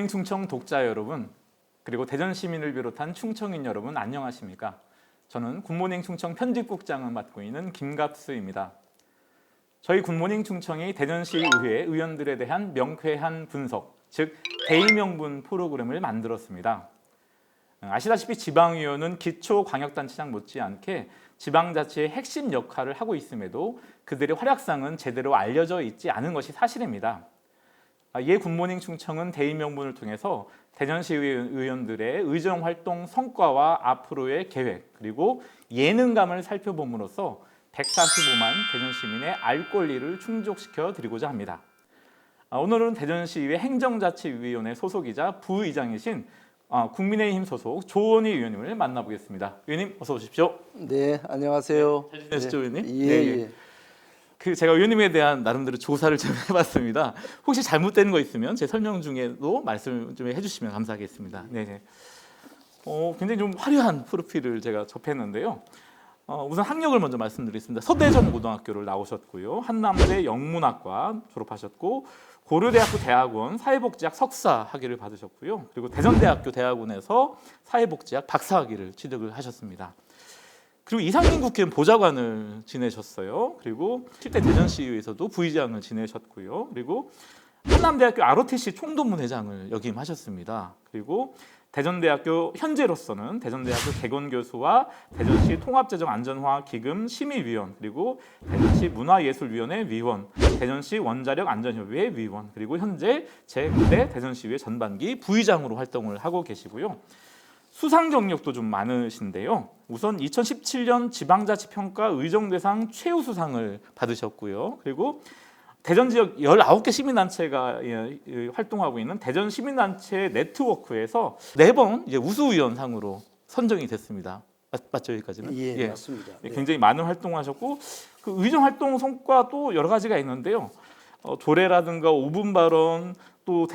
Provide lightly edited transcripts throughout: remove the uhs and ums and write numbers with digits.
굿모닝 충청 독자 여러분, 그리고 대전 시민을 비롯한 충청인 여러분 안녕하십니까? 저는 굿모닝 충청 편집국장을 맡고 있는 김갑수입니다. 저희 굿모닝 충청이 대전시의회 의원들에 대한 명쾌한 분석, 즉 대의명분 프로그램을 만들었습니다. 아시다시피 지방의원은 기초광역단체장 못지않게 지방자치의 핵심 역할을 하고 있음에도 그들의 활약상은 제대로 알려져 있지 않은 것이 사실입니다. 이에 굿모닝 충청은 대의명분을 통해서 대전시의회 의원들의 의정활동 성과와 앞으로의 계획, 그리고 예능감을 살펴봄으로써 145만 대전시민의 알 권리를 충족시켜 드리고자 합니다. 오늘은 대전시의회 행정자치위원회 소속이자 부의장이신 국민의힘 소속 조원희 의원님을 만나보겠습니다. 의원님 어서 오십시오. 네, 안녕하세요. 잘 지내시죠, 의원님? 예, 예. 제가 의원님에 대한 나름대로 조사를 좀 해봤습니다. 혹시 잘못된 거 있으면 제 설명 중에도 말씀 좀 해주시면 감사하겠습니다. 네. 굉장히 좀 화려한 프로필을 제가 접했는데요. 우선 학력을 먼저 말씀드리겠습니다. 서대전 고등학교를 나오셨고요. 한남대 영문학과 졸업하셨고 고려대학교 대학원 사회복지학 석사 학위를 받으셨고요. 그리고 대전대학교 대학원에서 사회복지학 박사 학위를 취득을 하셨습니다. 그리고 이상민 국회의원 보좌관을 지내셨어요. 그리고 실제 대전시의회에서도 부의장을 지내셨고요. 그리고 한남대학교 ROTC 총동문회장을 역임하셨습니다. 그리고 대전대학교 현재로서는 대전대학교 개건교수와 대전시 통합재정안전화 기금 심의위원, 그리고 대전시 문화예술위원회 위원, 대전시 원자력안전협의회 위원, 그리고 현재 제9대 대전시의회 전반기 부의장으로 활동을 하고 계시고요. 수상 경력도 좀 많으신데요. 우선 2017년 지방자치평가 의정대상 최우수상을 받으셨고요. 그리고 대전 지역 19개 시민단체가 활동하고 있는 대전 시민단체 네트워크에서 4번 우수위원상으로 선정이 됐습니다. 맞죠, 여기까지는? 예, 맞습니다. 굉장히 많은 활동하셨고 그 의정 활동 성과도 여러 가지가 있는데요. 조례라든가 5분 발언, 또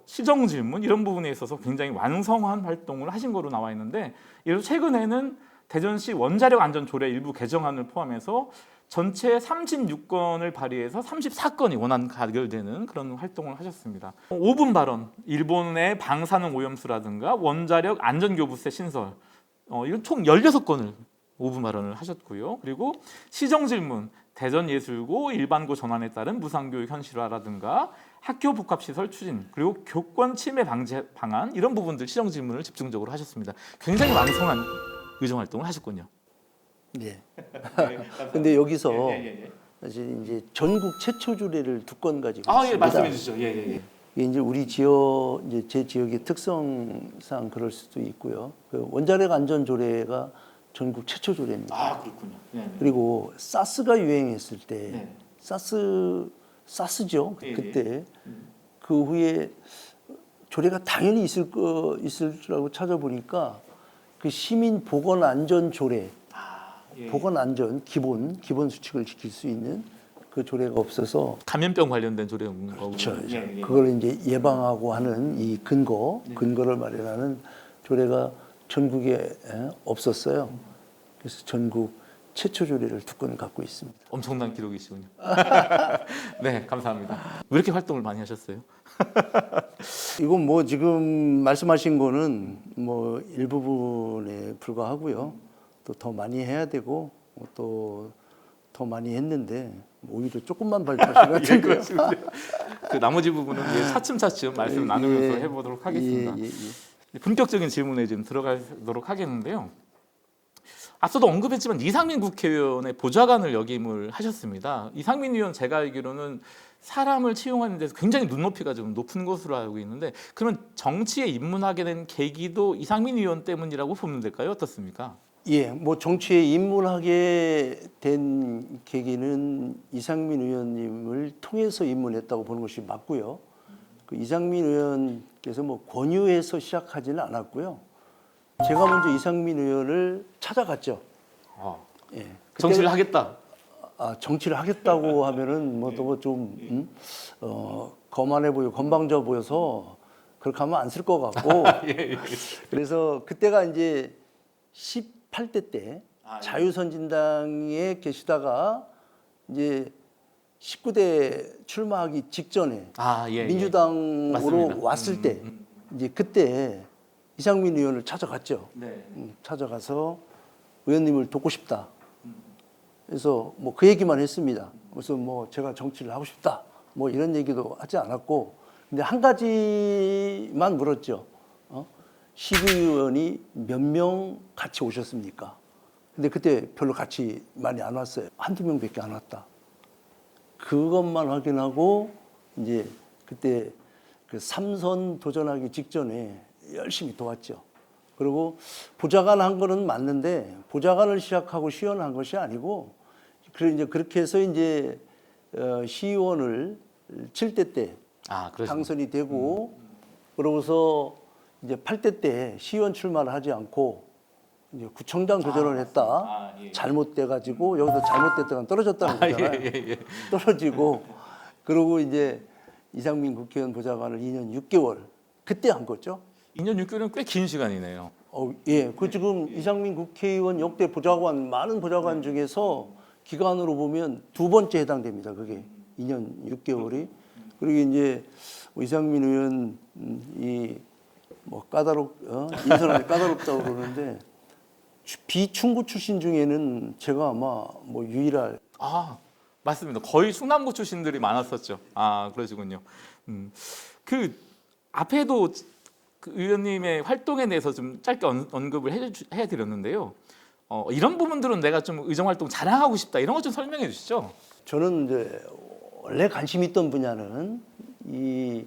시정 질문 이런 부분에 있어서 굉장히 완성한 활동을 하신 거로 나와 있는데, 예를 들어 최근에는 대전시 원자력 안전 조례 일부 개정안을 포함해서 전체 36건을 발의해서 34건이 원안 가결되는 그런 활동을 하셨습니다. 5분 발언, 일본의 방사능 오염수라든가 원자력 안전교부세 신설, 이런 총 16건을 5분 발언을 하셨고요. 그리고 시정 질문, 대전예술고 일반고 전환에 따른 무상교육 현실화라든가 학교 복합시설 추진, 그리고 교권 침해 방지 방안, 이런 부분들 시정 질문을 집중적으로 하셨습니다. 굉장히 왕성한 의정활동을 하셨군요. 네. 근데 여기서 사실 이제 전국 최초 조례를 2건 가지고 있습니다. 말씀해 주시죠. 이게 이제 우리 지역, 이제 제 지역의 특성상 그럴 수도 있고요. 그 원자력 안전 조례가 전국 최초 조례입니다. 그렇군요. 그리고 사스가 유행했을 때, 사스죠. 그때 그 후에 조례가 당연히 있을 거라고 찾아보니까 그 시민 보건 안전 조례, 보건 안전 기본 수칙을 지킬 수 있는 그 조례가 없어서 감염병 관련된 조례인 거고. 그렇죠. 그걸 이제 예방하고 하는 이 근거를 마련하는 조례가 전국에 없었어요. 그래서 전국 최초 조례를 2건을 갖고 있습니다. 엄청난 기록이시군요. 네, 감사합니다. 왜 이렇게 활동을 많이 하셨어요? 이건 뭐 지금 말씀하신 거는 뭐 일부분에 불과하고요. 또 더 많이 해야 되고 또 더 많이 했는데 오히려 조금만 발표하신 것 같은데요. 그 나머지 부분은 차츰차츰 말씀 나누면서 해보도록 하겠습니다. 본격적인 질문에 좀 들어가도록 하겠는데요. 앞서도 언급했지만 이상민 국회의원의 보좌관을 역임을 하셨습니다. 이상민 의원 제가 알기로는 사람을 채용하는 데서 굉장히 눈높이가 좀 높은 것으로 알고 있는데, 그러면 정치에 입문하게 된 계기도 이상민 의원 때문이라고 보면 될까요? 어떻습니까? 예, 뭐 정치에 입문하게 된 계기는 이상민 의원님을 통해서 입문했다고 보는 것이 맞고요. 그 이상민 의원께서 뭐 권유해서 시작하지는 않았고요. 제가 먼저 이상민 의원을 찾아갔죠. 예, 정치를 하겠다. 정치를 하겠다고 하면은 뭐 또 좀 거만해 보여, 건방져 보여서 그렇게 하면 안 쓸 것 같고. 그래서 그때가 이제 18대 때 자유선진당에 계시다가 이제 19대 출마하기 직전에 민주당으로 맞습니다. 왔을 때 이제 그때 이상민 의원을 찾아갔죠. 네. 찾아가서 의원님을 돕고 싶다. 그래서 뭐 그 얘기만 했습니다. 그래서 뭐 제가 정치를 하고 싶다. 뭐 이런 얘기도 하지 않았고, 근데 한 가지만 물었죠. 시의원이 몇 명 같이 오셨습니까? 근데 그때 별로 같이 많이 안 왔어요. 한두 명밖에 안 왔다. 그것만 확인하고 이제 그때 그 3선 도전하기 직전에 열심히 도왔죠. 그리고 보좌관 한 거는 맞는데 보좌관을 시작하고 시의원한 것이 아니고, 그래 이제 그렇게 해서 이제 시의원을 7대 때 당선이 되고, 그러고서 이제 8대 때 시의원 출마를 하지 않고 이제 구청장 도전을 했다. 예. 잘못돼 가지고 여기서 잘못됐다가 떨어졌다는 거잖아요. 예. 떨어지고, 그러고 이제 이상민 국회의원 보좌관을 2년 6개월 그때 한 거죠. 2년 6개월은 꽤 긴 시간이네요. 예, 그 지금 이상민 국회의원 역대 보좌관 많은 보좌관 중에서 기간으로 보면 두 번째 해당됩니다. 그게 2년 6개월이. 그리고 이제 이상민 의원 이뭐 인선하기 까다롭다고 그러는데, 비충구 출신 중에는 제가 아마 뭐 유일할. 맞습니다. 거의 충남고 출신들이 많았었죠. 그러시군요. 그 앞에도 그 의원님의 활동에 대해서 좀 짧게 언급을 해드렸는데요. 이런 부분들은 내가 좀 의정활동 자랑하고 싶다, 이런 것 좀 설명해 주시죠. 저는 이제 원래 관심 있던 분야는 이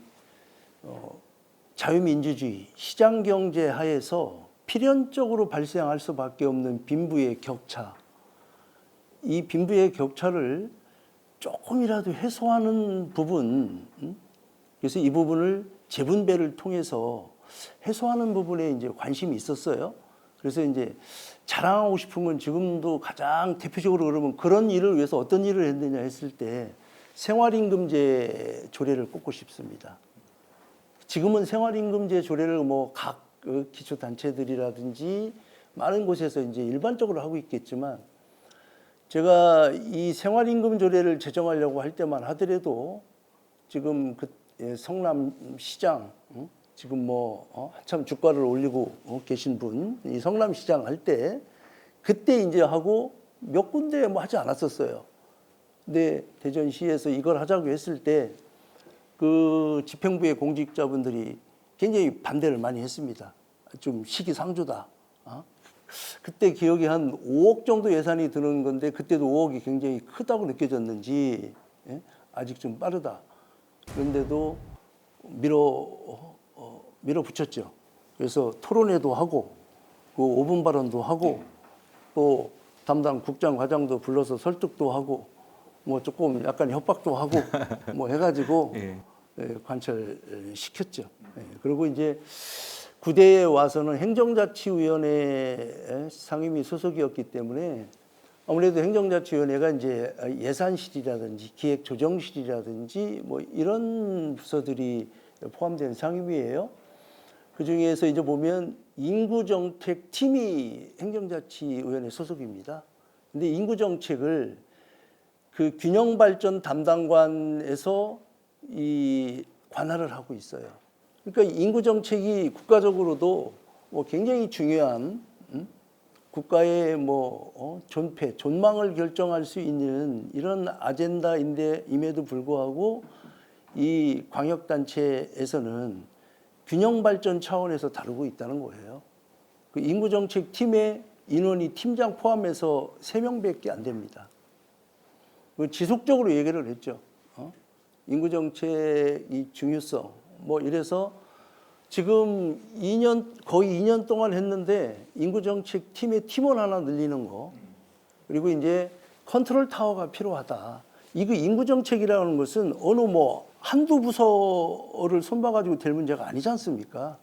자유민주주의, 시장경제 하에서 필연적으로 발생할 수밖에 없는 빈부의 격차, 이 빈부의 격차를 조금이라도 해소하는 부분, 그래서 이 부분을 재분배를 통해서 해소하는 부분에 이제 관심이 있었어요. 그래서 이제 자랑하고 싶은 건 지금도 가장 대표적으로 그러면 그런 일을 위해서 어떤 일을 했느냐 했을 때 생활임금제 조례를 꼽고 싶습니다. 지금은 생활임금제 조례를 뭐 각 기초단체들이라든지 많은 곳에서 이제 일반적으로 하고 있겠지만, 제가 이 생활임금 조례를 제정하려고 할 때만 하더라도 지금 그 성남시장, 지금 뭐 한참 주가를 올리고 계신 분, 이 성남시장 할 때 그때 이제 하고 몇 군데 뭐 하지 않았었어요. 근데 대전시에서 이걸 하자고 했을 때 그 집행부의 공직자분들이 굉장히 반대를 많이 했습니다. 좀 시기상조다. 그때 기억이 한 5억 정도 예산이 드는 건데, 그때도 5억이 굉장히 크다고 느껴졌는지 아직 좀 빠르다. 그런데도 밀어붙였죠. 그래서 토론회도 하고, 그 5분 발언도 하고, 또 담당 국장 과장도 불러서 설득도 하고, 뭐 조금 약간 협박도 하고, 뭐 해가지고 관철시켰죠. 그리고 이제 구대에 와서는 행정자치위원회 상임위 소속이었기 때문에 아무래도 행정자치위원회가 이제 예산실이라든지 기획조정실이라든지 뭐 이런 부서들이 포함된 상임위예요. 그 중에서 이제 보면 인구정책팀이 행정자치위원회 소속입니다. 근데 인구정책을 그 균형발전 담당관에서 이 관할을 하고 있어요. 그러니까 인구정책이 국가적으로도 뭐 굉장히 중요한 국가의 뭐 존폐, 존망을 결정할 수 있는 이런 아젠다임에도 불구하고 이 광역단체에서는 균형발전 차원에서 다루고 있다는 거예요. 그 인구정책팀의 인원이 팀장 포함해서 3명밖에 안 됩니다. 지속적으로 얘기를 했죠. 인구정책이 중요성, 뭐 이래서 지금 거의 2년 동안 했는데 인구정책 팀의 팀원 하나 늘리는 거, 그리고 이제 컨트롤 타워가 필요하다. 이거 인구정책이라는 것은 어느 뭐 한두 부서를 손봐가지고 될 문제가 아니지 않습니까?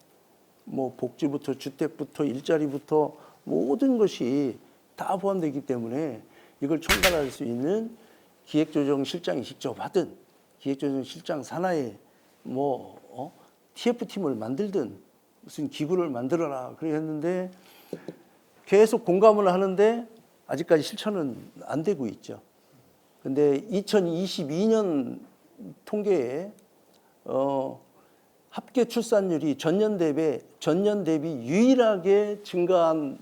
뭐 복지부터 주택부터 일자리부터 모든 것이 다 포함되기 때문에 이걸 총괄할 수 있는 기획조정실장이 직접 하든 기획조정실장 산하에 뭐 TF팀을 만들든 무슨 기구를 만들어라 그랬는데 계속 공감을 하는데 아직까지 실천은 안 되고 있죠. 근데 2022년 통계에 합계 출산율이 전년 대비 유일하게 증가한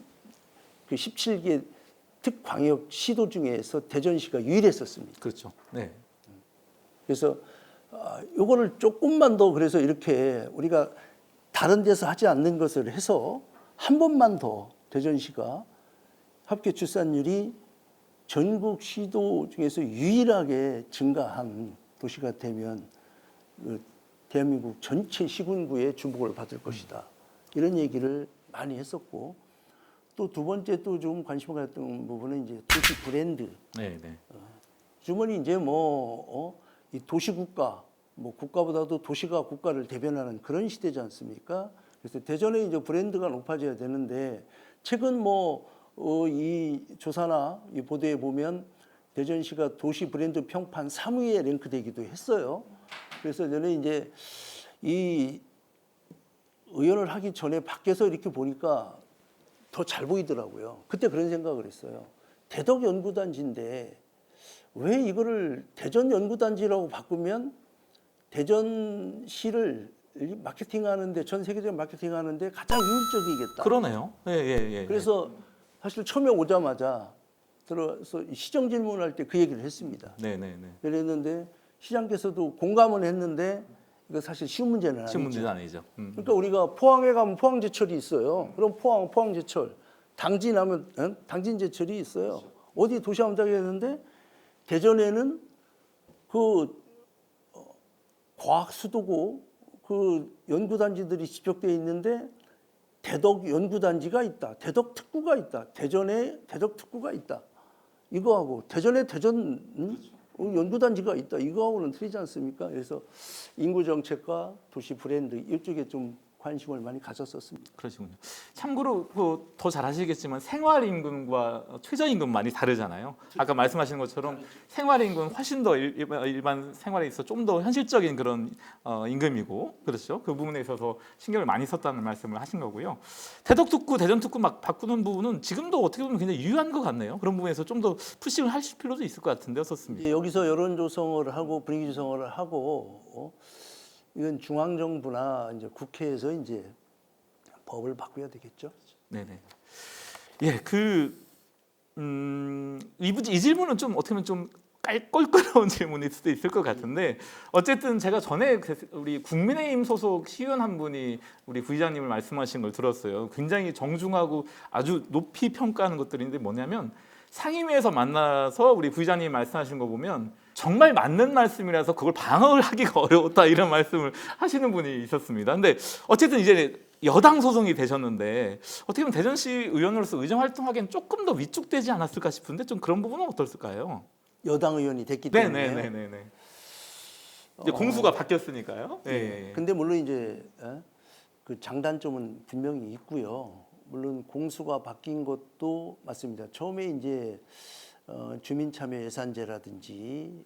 그 17개 특광역 시도 중에서 대전시가 유일했었습니다. 그렇죠. 네. 그래서 요거를 조금만 더 그래서 이렇게 우리가 다른 데서 하지 않는 것을 해서 한 번만 더 대전시가 합계 출산율이 전국 시도 중에서 유일하게 증가한 도시가 되면 대한민국 전체 시군구의 주목을 받을 것이다. 이런 얘기를 많이 했었고 또 두 번째 또 좀 관심을 가졌던 부분은 이제 도시 브랜드. 네, 네. 주머니 이제 이 도시국가, 국가보다도 도시가 국가를 대변하는 그런 시대지 않습니까? 그래서 대전에 이제 브랜드가 높아져야 되는데 최근 이 조사나 이 보도에 보면 대전시가 도시 브랜드 평판 3위에 랭크되기도 했어요. 그래서 저는 이제 이 의원을 하기 전에 밖에서 이렇게 보니까 더 잘 보이더라고요. 그때 그런 생각을 했어요. 대덕연구단지인데 왜 이거를 대전연구단지라고 바꾸면 대전시를 마케팅하는데 전 세계적인 마케팅하는데 가장 효율적이겠다. 그러네요. 예, 예, 예. 그래서 사실 처음에 오자마자 들어서 시정 질문할 때 그 얘기를 했습니다. 네, 네, 네. 그랬는데 시장께서도 공감은 했는데 이거 사실 쉬운 문제는 아니죠. 쉬운 문제는 아니죠. 그러니까 우리가 포항에 가면 포항제철이 있어요. 그럼 포항제철. 당진 하면 당진제철이 있어요. 어디 도시함작이 했는데 대전에는 그 과학 수도고 그 연구단지들이 집적되어 있는데 대덕 연구단지가 있다. 대덕 특구가 있다. 대전에 대덕 특구가 있다. 이거하고 대전에 대전 연구단지가 있다. 이거하고는 틀리지 않습니까? 그래서 인구 정책과 도시 브랜드 이쪽에 좀 관심을 많이 가졌었습니다. 그러시군요. 참고로 더 잘 아시겠지만 생활임금과 최저임금 많이 다르잖아요. 아까 말씀하신 것처럼 생활임금 훨씬 더 일반 생활에 있어 좀 더 현실적인 그런 임금이고 그렇죠. 그 부분에 있어서 신경을 많이 썼다는 말씀을 하신 거고요. 대덕특구, 대전특구 막 바꾸는 부분은 지금도 어떻게 보면 굉장히 유효한 것 같네요. 그런 부분에서 좀 더 푸싱을 하실 필요도 있을 것 같은데 어떻습니까? 여기서 여론 조성을 하고 분위기 조성을 하고 이건 중앙 정부나 이제 국회에서 이제 법을 바꿔야 되겠죠. 네네. 예, 이 질문은 좀 어떻게 보면 좀 껄끄러운 질문일 수도 있을 것 같은데 어쨌든 제가 전에 우리 국민의힘 소속 시의원 한 분이 우리 부의장님을 말씀하신 걸 들었어요. 굉장히 정중하고 아주 높이 평가하는 것들인데 뭐냐면 상임위에서 만나서 우리 부의장님이 말씀하신 거 보면 정말 맞는 말씀이라서 그걸 방어를 하기가 어려웠다 이런 말씀을 하시는 분이 있었습니다. 근데 어쨌든 이제 여당 소송이 되셨는데 어떻게 보면 대전시 의원으로서 의정 활동하기엔 조금 더 위축되지 않았을까 싶은데 좀 그런 부분은 어떨까요? 여당 의원이 됐기 때문에. 네네네네. 이제 공수가 바뀌었으니까요. 네. 근데 물론 이제 그 장단점은 분명히 있고요. 물론 공수가 바뀐 것도 맞습니다. 처음에 이제 주민참여 예산제라든지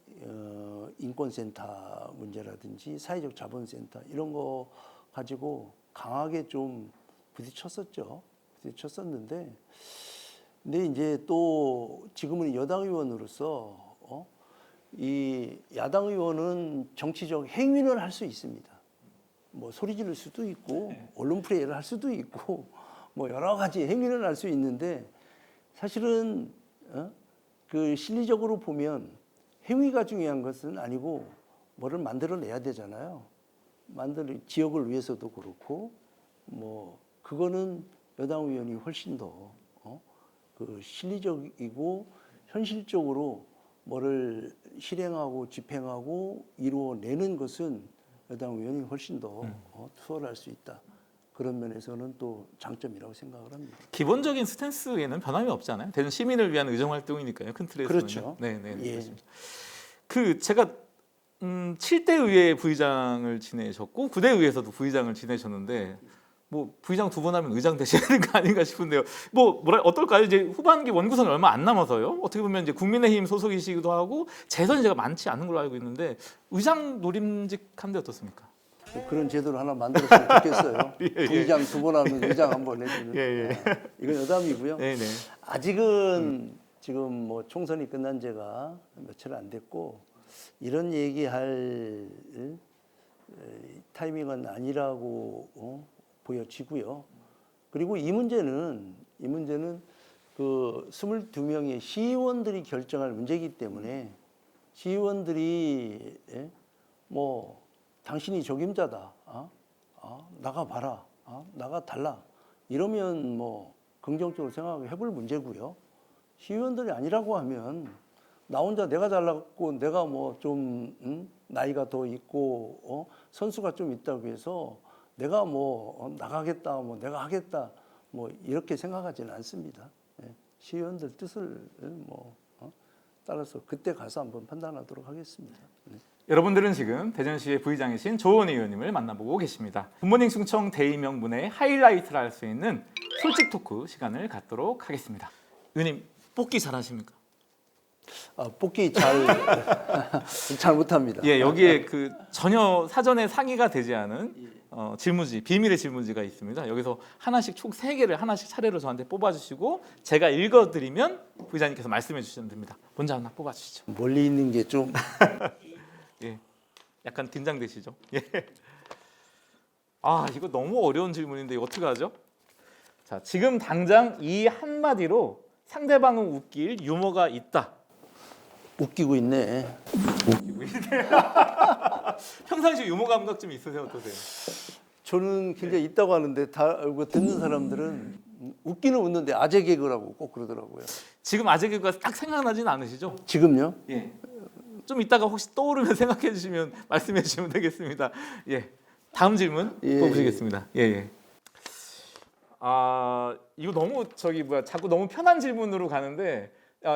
인권센터 문제라든지 사회적 자본센터 이런 거 가지고 강하게 좀 부딪혔었는데 근데 이제 또 지금은 여당 의원으로서 이 야당 의원은 정치적 행위를 할 수 있습니다. 뭐 소리 지를 수도 있고 언론 플레이를 할 수도 있고 뭐 여러 가지 행위를 할 수 있는데 사실은 그 실리적으로 보면 행위가 중요한 것은 아니고 뭐를 만들어내야 되잖아요. 지역을 위해서도 그렇고 뭐 그거는 여당 의원이 훨씬 더 그 실리적이고 현실적으로 뭐를 실행하고 집행하고 이루어내는 것은 여당 의원이 훨씬 더 수월할 수 있다. 그런 면에서는 또 장점이라고 생각을 합니다. 기본적인 스탠스에는 변함이 없잖아요. 대전 시민을 위한 의정 활동이니까요. 큰 틀에서는. 그렇죠. 네, 예. 그렇습니다. 제가 7대 의회 부의장을 지내셨고 9대 의회에서도 부의장을 지내셨는데 뭐 부의장 2번 하면 의장 되셔야 되는 거 아닌가 싶은데요. 어떨까요? 이제 후반기 원구성이 얼마 안 남아서요. 어떻게 보면 이제 국민의힘 소속이시기도 하고 재선이 제가 많지 않은 걸로 알고 있는데 의장 노림직한데 어떻습니까? 그런 제도를 하나 만들었으면 좋겠어요. 예. 부의장 2번 하면 의장 1번 해주는. 예. 이건 여담이고요. 네네. 아직은 지금 뭐 총선이 끝난 지가 며칠 안 됐고 이런 얘기할 타이밍은 아니라고 보여지고요. 그리고 이 문제는 그 22명의 시의원들이 결정할 문제이기 때문에 시의원들이 뭐 당신이 적임자다, 나가봐라, 나가달라 이러면 뭐 긍정적으로 생각해볼 문제고요. 시의원들이 아니라고 하면 나 혼자 내가 잘났고 내가 뭐 좀 나이가 더 있고 선수가 좀 있다고 해서 내가 뭐 나가겠다, 뭐 내가 하겠다, 뭐 이렇게 생각하지는 않습니다. 시의원들 뜻을 따라서 그때 가서 한번 판단하도록 하겠습니다. 여러분들은 지금 대전시의 부의장이신 조원희 의원님을 만나보고 계십니다. 굿모닝 충청 대의명분의 하이라이트를 할 수 있는 솔직 토크 시간을 갖도록 하겠습니다. 의원님 뽑기 잘하십니까? 뽑기 잘 못합니다. 예, 여기에 그 전혀 사전에 상의가 되지 않은 질문지, 비밀의 질문지가 있습니다. 여기서 하나씩 총 3개를 하나씩 차례로 저한테 뽑아주시고 제가 읽어드리면 부의장님께서 말씀해 주시면 됩니다. 먼저 하나 뽑아주시죠. 멀리 있는 게 좀 예, 약간 긴장되시죠? 예. 아, 이거 너무 어려운 질문인데 이거 어떻게 하죠? 자, 지금 당장 이 한마디로 상대방은 웃길 유머가 있다. 웃기고 있네. 평상시 유머 감각 좀 있으세요? 어떠세요? 저는 굉장히 있다고 하는데 다 듣는 사람들은 웃기는 웃는데 아재 개그라고 꼭 그러더라고요. 지금 아재 개그가 딱 생각나진 않으시죠? 지금요? 예. 좀 이따가 혹시 떠오르면 생각해 주시면 말씀해 주시면 되겠습니다. 예. 다음 질문 뽑으시겠습니다. 예, 예. 아, 이거 너무 자꾸 너무 편한 질문으로 가는데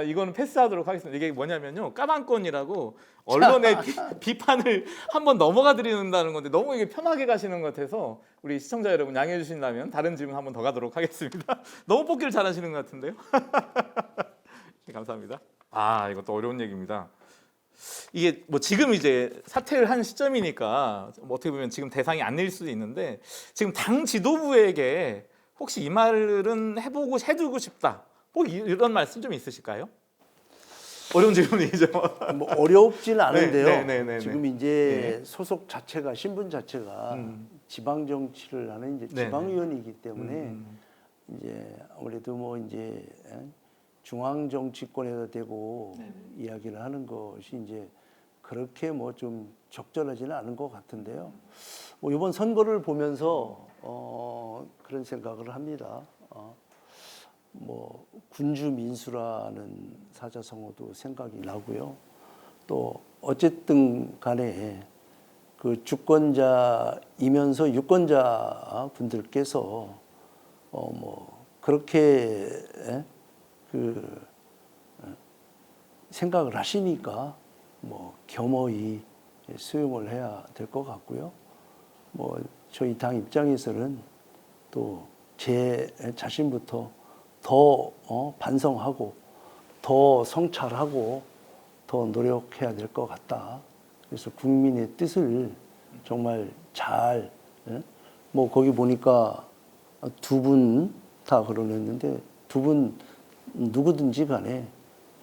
이거는 패스하도록 하겠습니다. 이게 뭐냐면요, 까만권이라고 언론의 비판을 한번 넘어가 드린다는 건데 너무 이게 편하게 가시는 것 같아서 우리 시청자 여러분 양해해 주신다면 다른 질문 한번 더 가도록 하겠습니다. 너무 뽑기를 잘하시는 것 같은데요. 네, 감사합니다. 아, 이것도 어려운 얘기입니다. 이게 뭐 지금 이제 사퇴를 한 시점이니까 뭐 어떻게 보면 지금 대상이 아닐 수도 있는데 지금 당 지도부에게 혹시 이 말은 해두고 싶다. 뭐 이런 말씀 좀 있으실까요? 어려운 질문이죠. 뭐 어렵지는 않은데요. 네. 지금 이제 소속 자체가 신분 자체가 지방 정치를 하는 이제 네, 지방위원이기 때문에 이제 아무래도 뭐 이제 중앙 정치권에다 대고 이야기를 하는 것이 이제 그렇게 뭐 좀 적절하지는 않은 것 같은데요. 뭐 이번 선거를 보면서 그런 생각을 합니다. 뭐 군주 민수라는 사자성어도 생각이 나고요. 또 어쨌든 간에 그 주권자이면서 유권자 분들께서 뭐 그렇게 생각을 하시니까 뭐 겸허히 수용을 해야 될 것 같고요. 뭐 저희 당 입장에서는 또 제 자신부터 더 반성하고 더 성찰하고 더 노력해야 될 것 같다. 그래서 국민의 뜻을 정말 잘, 뭐 거기 보니까 2분 다 그러는데 2분 누구든지 간에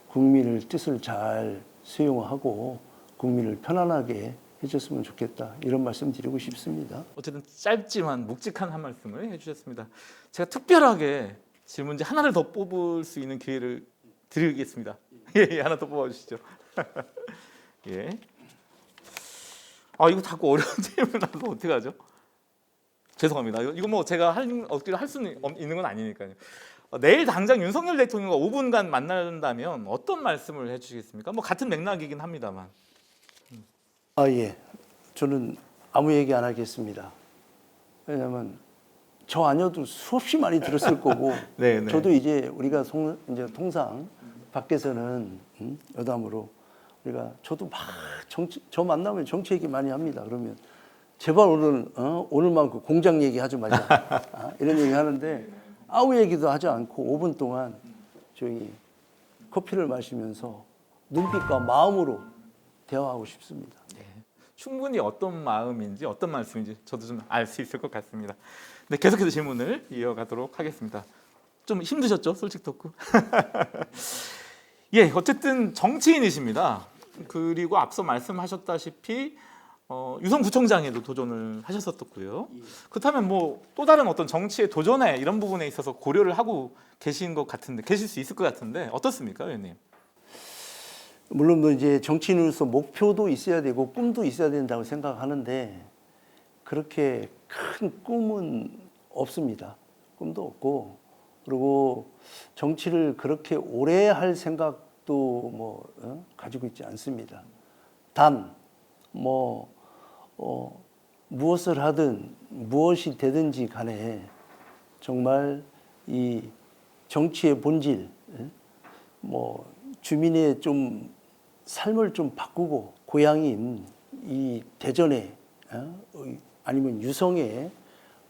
국민의 뜻을 잘 수용하고 국민을 편안하게 해줬으면 좋겠다. 이런 말씀 드리고 싶습니다. 어쨌든 짧지만 묵직한 한 말씀을 해주셨습니다. 제가 특별하게 질문지 하나를 더 뽑을 수 있는 기회를 드리겠습니다. 예, 하나 더 뽑아주시죠. 예. 아, 이거 자꾸 어려운 질문 나서 어떻게 하죠? 죄송합니다. 이거 뭐 제가 어떻게 할 수는 있는 건 아니니까요. 내일 당장 윤석열 대통령과 5분간 만난다면 어떤 말씀을 해주시겠습니까? 뭐 같은 맥락이긴 합니다만. 예. 저는 아무 얘기 안 하겠습니다. 왜냐하면 저 아니어도 수없이 많이 들었을 거고 네. 저도 이제 우리가 이제 통상 밖에서는 여담으로 우리가 저도 막 저 만나면 정치 얘기 많이 합니다. 그러면 제발 오늘만큼 공장 얘기 하지 말자 이런 얘기 하는데 아무 얘기도 하지 않고 5분 동안 저희 커피를 마시면서 눈빛과 마음으로 대화하고 싶습니다. 네. 충분히 어떤 마음인지 어떤 말씀인지 저도 좀 알 수 있을 것 같습니다. 네, 계속해서 질문을 이어가도록 하겠습니다. 좀 힘드셨죠? 솔직 토크. 예, 어쨌든 정치인이십니다. 그리고 앞서 말씀하셨다시피 유성구청장에도 도전을 하셨었고요. 그렇다면 뭐 또 다른 어떤 정치의 도전에 이런 부분에 있어서 고려를 하고 계신 것 같은데 계실 수 있을 것 같은데 어떻습니까, 의원님? 물론 뭐 이제 정치인으로서 목표도 있어야 되고 꿈도 있어야 된다고 생각하는데 그렇게 큰 꿈은 없습니다. 꿈도 없고 그리고 정치를 그렇게 오래 할 생각도 가지고 있지 않습니다. 단 무엇을 하든 무엇이 되든지 간에 정말 이 정치의 본질, 주민의 좀 삶을 좀 바꾸고 고향인 이 대전에 아니면 유성에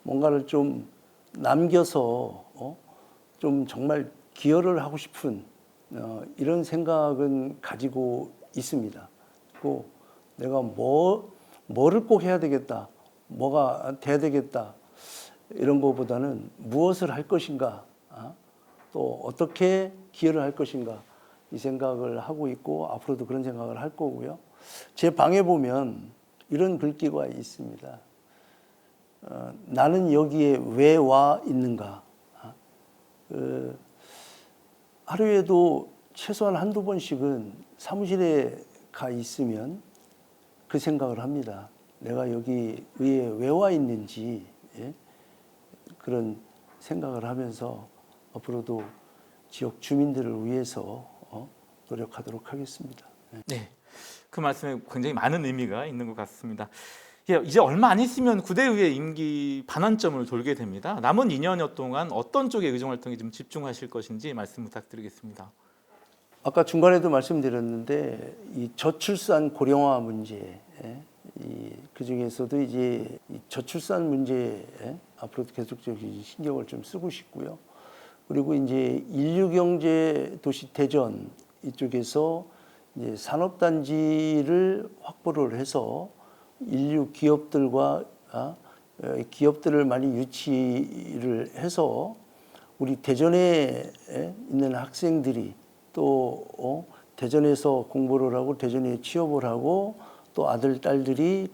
뭔가를 좀 남겨서 좀 정말 기여를 하고 싶은 이런 생각은 가지고 있습니다. 또 내가 뭐를 꼭 해야 되겠다, 뭐가 돼야 되겠다 이런 것보다는 무엇을 할 것인가, 또 어떻게 기여를 할 것인가 이 생각을 하고 있고 앞으로도 그런 생각을 할 거고요. 제 방에 보면 이런 글귀가 있습니다. 나는 여기에 왜 와 있는가. 하루에도 최소한 한두 번씩은 사무실에 가 있으면 그 생각을 합니다. 내가 여기 왜 와 있는지 그런 생각을 하면서 앞으로도 지역 주민들을 위해서 노력하도록 하겠습니다. 네, 그 말씀에 굉장히 많은 의미가 있는 것 같습니다. 이제 얼마 안 있으면 구대의회 임기 반환점을 돌게 됩니다. 남은 2년여 동안 어떤 쪽의 의정 활동에 좀 집중하실 것인지 말씀 부탁드리겠습니다. 아까 중간에도 말씀드렸는데 이 저출산 고령화 문제, 그 중에서도 이제 이 저출산 문제에 앞으로도 계속적인 신경을 좀 쓰고 싶고요. 그리고 이제 인류경제 도시 대전 이쪽에서 이제 산업단지를 확보를 해서 인류 기업들과 기업들을 많이 유치를 해서 우리 대전에 있는 학생들이 또 대전에서 공부를 하고 대전에 취업을 하고 또 아들 딸들이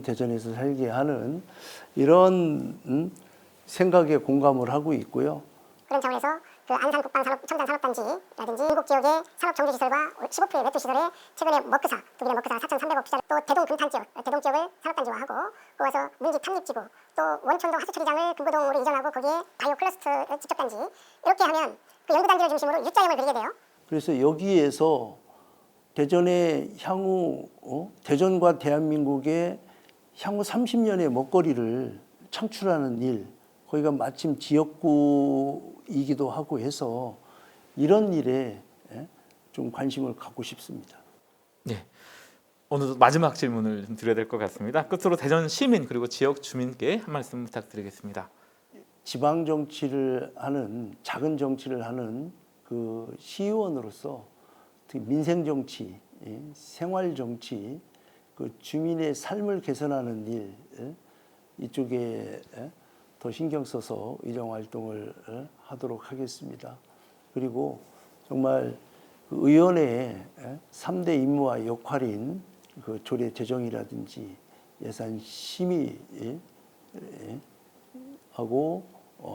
대전에서 살게 하는 이런 생각에 공감을 하고 있고요. 그런 차원에서 그 안산 국방청산산업단지라든지 일곱 지역의 산업정주시설과 15%의 매투시설에 최근에 머크사, 독일의 머크사 4,300억 투자를 또 대동금탄 지역을 산업단지화하고 거기서 문지 탐립지구 또 원촌도 하수처리장을 금고동으로 이전하고 거기에 바이오 클러스터 집적단지 이렇게 하면 그 연구단지를 중심으로 U자형을 그리게 돼요. 그래서 여기에서 대전의 향후 대전과 대한민국의 향후 30년의 먹거리를 창출하는 일 거기가 마침 지역구이기도 하고 해서 이런 일에 좀 관심을 갖고 싶습니다. 네, 어느덧 마지막 질문을 좀 드려야 될 것 같습니다. 끝으로 대전 시민 그리고 지역 주민께 한 말씀 부탁드리겠습니다. 지방 정치를 하는 작은 정치를 하는 그 시의원으로서 특히 민생 정치, 생활 정치, 그 주민의 삶을 개선하는 일 이쪽에 더 신경 써서 의정 활동을 하도록 하겠습니다. 그리고 정말 그 의원의 3대 임무와 역할인 그 조례 제정이라든지 예산 심의하고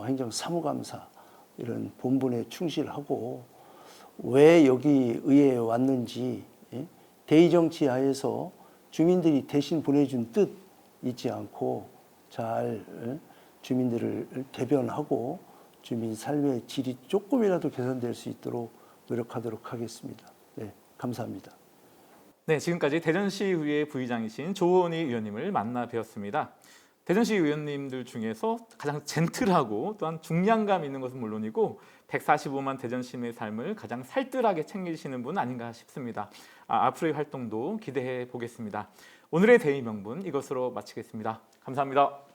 행정 사무감사 이런 본분에 충실하고 왜 여기 의회에 왔는지 대의 정치 하에서 주민들이 대신 보내준 뜻 잊지 않고 잘 주민들을 대변하고 주민 삶의 질이 조금이라도 개선될 수 있도록 노력하도록 하겠습니다. 네, 감사합니다. 네, 지금까지 대전시의회 부의장이신 조원희 의원님을 만나 뵈었습니다. 대전시 의원님들 중에서 가장 젠틀하고 또한 중량감 있는 것은 물론이고 145만 대전 시민의 삶을 가장 살뜰하게 챙기시는 분 아닌가 싶습니다. 앞으로의 활동도 기대해 보겠습니다. 오늘의 대의 명분 이것으로 마치겠습니다. 감사합니다.